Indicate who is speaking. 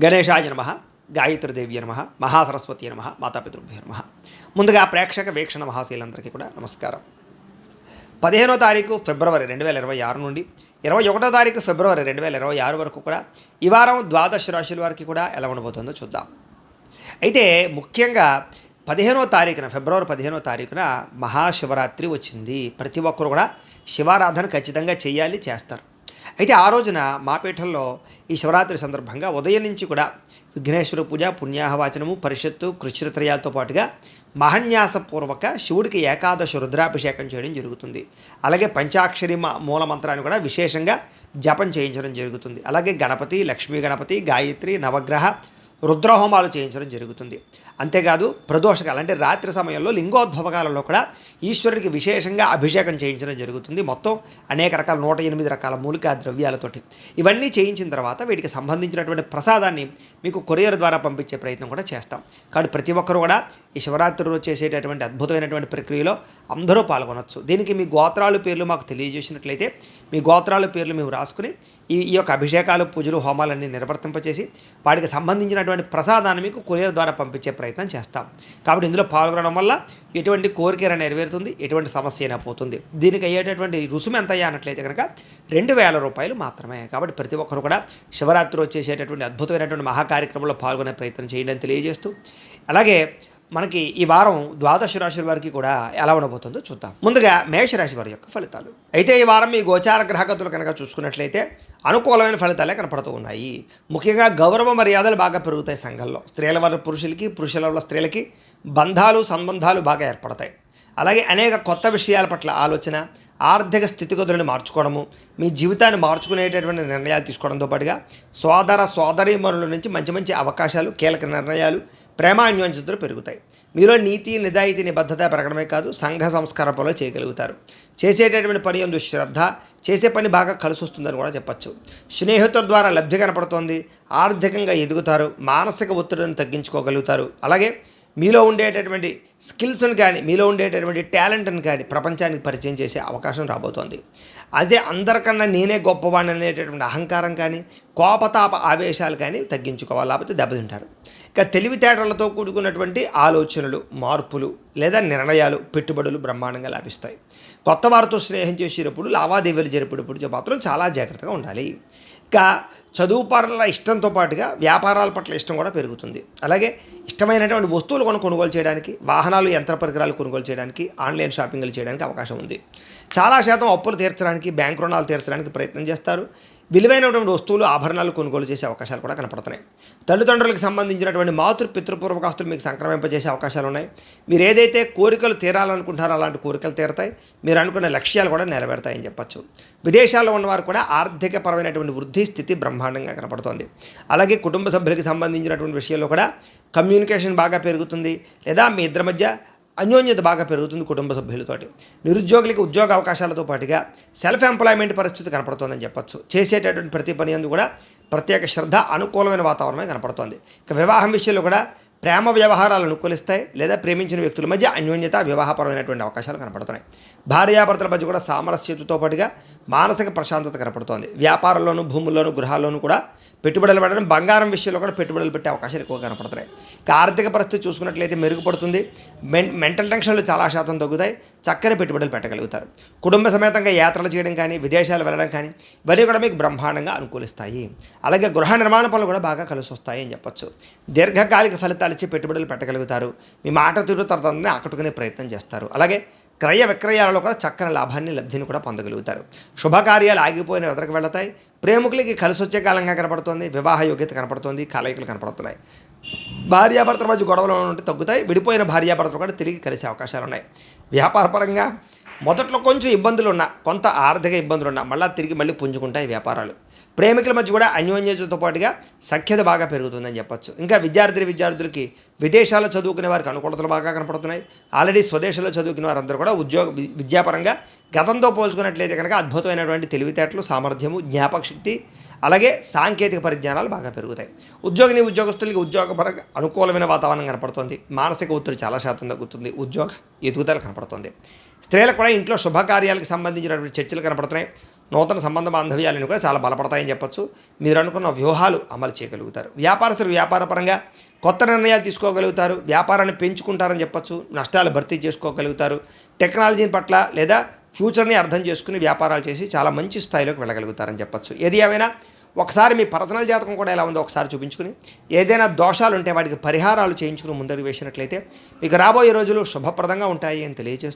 Speaker 1: గణేశాయ నమ, గాయత్రీదేవ్య నమ, మహాసరస్వతి నమ, మాతాపితృభ్యో నమ. ముందుగా ప్రేక్షక వీక్షణ మహాశీలందరికీ కూడా నమస్కారం. 15వ తారీఖు ఫిబ్రవరి 2026 నుండి 21వ తారీఖు ఫిబ్రవరి 2026 వరకు కూడా ఈ వారం ద్వాదశ రాశుల వారికి కూడా ఎలా ఉండబోతుందో చూద్దాం. అయితే ముఖ్యంగా 15వ తారీఖున ఫిబ్రవరి 15వ తారీఖున మహాశివరాత్రి వచ్చింది. ప్రతి ఒక్కరు కూడా శివారాధన ఖచ్చితంగా చేయాలి, చేస్తారు. అయితే ఆ రోజున మా పీఠంలో ఈ శివరాత్రి సందర్భంగా ఉదయం నుంచి కూడా విఘ్నేశ్వర పూజ, పుణ్యాహవాచనము, పరిషత్తు, కృష్ణత్రయాలతో పాటుగా మహన్యాసపూర్వక శివుడికి ఏకాదశ రుద్రాభిషేకం చేయడం జరుగుతుంది. అలాగే పంచాక్షరి మూలమంత్రాన్ని కూడా విశేషంగా జపం చేయించడం జరుగుతుంది. అలాగే గణపతి, లక్ష్మీ గణపతి, గాయత్రి, నవగ్రహ రుద్రహోమాలు చేయించడం జరుగుతుంది. అంతేకాదు ప్రదోషకాలు అంటే రాత్రి సమయంలో లింగోద్భవకాలలో కూడా ఈశ్వరుడికి విశేషంగా అభిషేకం చేయించడం జరుగుతుంది. మొత్తం అనేక రకాల 108 రకాల మూలికా ద్రవ్యాలతోటి ఇవన్నీ చేయించిన తర్వాత వీటికి సంబంధించినటువంటి ప్రసాదాన్ని మీకు కొరియర్ ద్వారా పంపించే ప్రయత్నం కూడా చేస్తాం. కాబట్టి ప్రతి ఒక్కరు కూడా ఈ శివరాత్రి రోజు చేసేటటువంటి అద్భుతమైనటువంటి ప్రక్రియలో అందరూ పాల్గొనవచ్చు. దీనికి మీ గోత్రాలు పేర్లు మాకు తెలియజేసినట్లయితే మీ గోత్రాల పేర్లు మేము రాసుకుని ఈ యొక్క అభిషేకాలు, పూజలు, హోమాలన్నీ నిర్వర్తింపచేసి వాటికి సంబంధించినటువంటి ప్రసాదాన్ని మీకు కొరియర్ ద్వారా పంపించే ప్రయత్నం చేస్తాం. కాబట్టి ఇందులో పాల్గొనడం వల్ల ఎటువంటి కోరిక నెరవేరుతుంది, ఎటువంటి సమస్య అయినా పోతుంది. దీనికి అయ్యేటటువంటి రుసుము ఎంత అయ్యా అన్నట్లయితే కనుక 2000 రూపాయలు మాత్రమే. కాబట్టి ప్రతి ఒక్కరు కూడా శివరాత్రి వచ్చేసేటటువంటి అద్భుతమైనటువంటి మహాకార్యక్రమంలో పాల్గొనే ప్రయత్నం చేయండి తెలియజేస్తూ, అలాగే మనకి ఈ వారం ద్వాదశ రాశుల వారికి కూడా ఎలా ఉండబోతుందో చూద్దాం. ముందుగా మేషరాశి వారి యొక్క ఫలితాలు. అయితే ఈ వారం మీ గోచార గ్రహగతులు కనుక చూసుకున్నట్లయితే అనుకూలమైన ఫలితాలే కనపడుతూ ఉన్నాయి. ముఖ్యంగా గౌరవ మర్యాదలు బాగా పెరుగుతాయి సంఘంలో. స్త్రీల వల్ల పురుషులకి, పురుషుల వల్ల స్త్రీలకి బంధాలు, సంబంధాలు బాగా ఏర్పడతాయి. అలాగే అనేక కొత్త విషయాల పట్ల ఆలోచన, ఆర్థిక స్థితిగతులను మార్చుకోవడము, మీ జీవితాన్ని మార్చుకునేటటువంటి నిర్ణయాలు తీసుకోవడంతో పాటుగా సోదరీమణుల నుంచి మంచి మంచి అవకాశాలు, కీలక నిర్ణయాలు, ప్రేమాన్యోన్యతలు పెరుగుతాయి. మీలో నీతి, నిజాయితీ, నిబద్ధత పెరగడమే కాదు సంఘ సంస్కార పనులు చేయగలుగుతారు. చేసేటటువంటి పని యందు శ్రద్ధ, చేసే పని బాగా కలిసి వస్తుందని కూడా చెప్పచ్చు. స్నేహితుల ద్వారా లబ్ధి కనపడుతోంది. ఆర్థికంగా ఎదుగుతారు. మానసిక ఒత్తిడిని తగ్గించుకోగలుగుతారు. అలాగే మీలో ఉండేటటువంటి స్కిల్స్ని కానీ, మీలో ఉండేటటువంటి టాలెంట్ని కానీ ప్రపంచానికి పరిచయం చేసే అవకాశం రాబోతోంది. అదే అందరికన్నా నేనే గొప్పవాడిని అనేటటువంటి అహంకారం కానీ, కోపతాప ఆవేశాలు కానీ తగ్గించుకోవాలి, లేకపోతే దెబ్బతింటారు. ఇక తెలివితేటలతో కూడుకున్నటువంటి ఆలోచనలు, మార్పులు లేదా నిర్ణయాలు, పెట్టుబడులు బ్రహ్మాండంగా లాభిస్తాయి. కొత్త వారితో స్నేహం చేసేటప్పుడు, లావాదేవీలు జరిపేటప్పుడు మాత్రం చాలా జాగ్రత్తగా ఉండాలి. ఇక చదువు పట్ల ఇష్టంతో పాటుగా వ్యాపారాల పట్ల ఇష్టం కూడా పెరుగుతుంది. అలాగే ఇష్టమైనటువంటి వస్తువులు కొనుగోలు చేయడానికి, వాహనాలు, యంత్ర పరికరాలు కొనుగోలు చేయడానికి, ఆన్లైన్ షాపింగ్లు చేయడానికి అవకాశం ఉంది. చాలా శాతం అప్పులు తీర్చడానికి, బ్యాంక్ రుణాలు తీర్చడానికి ప్రయత్నం చేస్తారు. విలువైనటువంటి వస్తువులు, ఆభరణాలు కొనుగోలు చేసే అవకాశాలు కూడా కనపడుతున్నాయి. తల్లిదండ్రులకు సంబంధించినటువంటి పితృపూర్వకాస్తులు మీకు సంక్రమింపజేసే అవకాశాలు ఉన్నాయి. మీరు ఏదైతే కోరికలు తీరాలనుకుంటారో అలాంటి కోరికలు తీరతాయి. మీరు అనుకున్న లక్ష్యాలు కూడా నెరవేరుతాయని చెప్పచ్చు. విదేశాల్లో ఉన్నవారు కూడా ఆర్థికపరమైనటువంటి వృద్ధి స్థితి బ్రహ్మాండంగా కనపడుతోంది. అలాగే కుటుంబ సభ్యులకు సంబంధించినటువంటి విషయాల్లో కూడా కమ్యూనికేషన్ బాగా పెరుగుతుంది, లేదా మీ ఇద్దరి మధ్య అన్యోన్యత బాగా పెరుగుతుంది కుటుంబ సభ్యులతోటి. నిరుద్యోగులకి ఉద్యోగ అవకాశాలతో పాటుగా సెల్ఫ్ ఎంప్లాయ్మెంట్ పరిస్థితి కనపడుతోందని చెప్పచ్చు. చేసేటటువంటి ప్రతి పని అందు కూడా ప్రత్యేక శ్రద్ధ, అనుకూలమైన వాతావరణమే కనపడుతోంది. ఇక వివాహం విషయంలో కూడా ప్రేమ వ్యవహారాలు అనుకూలిస్తాయి, లేదా ప్రేమించిన వ్యక్తుల మధ్య అన్యోన్యత, వివాహపరమైనటువంటి అవకాశాలు కనపడుతున్నాయి. భార్యాభర్తల మధ్య కూడా సామరస్యతతో పాటుగా మానసిక ప్రశాంతత కనపడుతోంది. వ్యాపారంలోనూ, భూముల్లోనూ, గృహాల్లోనూ కూడా పెట్టుబడులు పెట్టడం, బంగారం విషయంలో కూడా పెట్టుబడులు పెట్టే అవకాశాలు ఎక్కువ కనపడుతున్నాయి. ఇక ఆర్థిక పరిస్థితి చూసుకున్నట్లయితే మెరుగుపడుతుంది. మెంటల్ టెన్షన్లు చాలా శాతం తగ్గుతాయి. చక్కని పెట్టుబడులు పెట్టగలుగుతారు. కుటుంబ సమేతంగా యాత్రలు చేయడం కానీ, విదేశాలు వెళ్ళడం కానీ ఇవన్నీ కూడా మీకు బ్రహ్మాండంగా అనుకూలిస్తాయి. అలాగే గృహ నిర్మాణ పనులు కూడా బాగా కలిసి వస్తాయి అని చెప్పచ్చు. దీర్ఘకాలిక ఫలితాలు ఇచ్చి పెట్టుబడులు పెట్టగలుగుతారు. మీ మాట తీరు తరతని ఆకట్టుకునే ప్రయత్నం చేస్తారు. అలాగే క్రయ విక్రయాలలో కూడా చక్కని లాభాన్ని, లబ్ధిని కూడా పొందగలుగుతారు. శుభకార్యాలు ఆగిపోయిన ఎదురుకు వెళతాయి. ప్రేమికులకి కలిసి వచ్చే కాలంగా కనపడుతోంది. వివాహ యోగ్యత కనపడుతోంది. కలయికలు కనపడుతున్నాయి. భార్యాభర్తల మధ్య గొడవలు ఉంటే తగ్గుతాయి. విడిపోయిన భార్యాభర్తలు కూడా తిరిగి కలిసే అవకాశాలు ఉన్నాయి. వ్యాపారపరంగా మొదట్లో కొంచెం ఇబ్బందులు ఉన్నా, కొంత ఆర్థిక ఇబ్బందులు ఉన్నా మళ్ళీ పుంజుకుంటాయి వ్యాపారాలు. ప్రేమికుల మధ్య కూడా అన్యోన్యతతో పాటుగా సఖ్యత బాగా పెరుగుతుందని చెప్పచ్చు. ఇంకా విద్యార్థులకి విదేశాల్లో చదువుకునే వారికి అనుకూలతలు బాగా కనపడుతున్నాయి. ఆల్రెడీ స్వదేశంలో చదువుకునే వారందరూ కూడా విద్యాపరంగా గతంతో పోల్చుకున్నట్లయితే కనుక అద్భుతమైనటువంటి తెలివితేటలు, సామర్థ్యము, జ్ఞాపక శక్తి, అలాగే సాంకేతిక పరిజ్ఞానాలు బాగా పెరుగుతాయి. ఉద్యోగస్తులకి ఉద్యోగపరంగా అనుకూలమైన వాతావరణం కనపడుతుంది. మానసిక ఒత్తిడి చాలా శాతం తగ్గుతుంది. ఉద్యోగ ఎదుగుదల కనపడుతుంది. స్త్రీలకు కూడా ఇంట్లో శుభకార్యాలకు సంబంధించినటువంటి చర్చలు కనపడుతున్నాయి. నూతన సంబంధ బాంధవ్యాలను కూడా చాలా బలపడతాయని చెప్పొచ్చు. మీరు అనుకున్న వ్యూహాలు అమలు చేయగలుగుతారు. వ్యాపారస్తులు వ్యాపారపరంగా కొత్త నిర్ణయాలు తీసుకోగలుగుతారు. వ్యాపారాన్ని పెంచుకుంటారని చెప్పొచ్చు. నష్టాలు భర్తీ చేసుకోగలుగుతారు. టెక్నాలజీ పట్ల లేదా ఫ్యూచర్ని అర్థం చేసుకుని వ్యాపారాలు చేసి చాలా మంచి స్థాయిలోకి వెళ్ళగలుగుతారని చెప్పొచ్చు. ఏది ఏమైనా ఒకసారి మీ పర్సనల్ జాతకం కూడా ఎలా ఉందో ఒకసారి చూపించుకుని ఏదైనా దోషాలు ఉంటే వాటికి పరిహారాలు చేయించుకుని ముందడుగు వేసినట్లయితే మీకు రాబోయే రోజులు శుభప్రదంగా ఉంటాయి అని తెలియజేస్తూ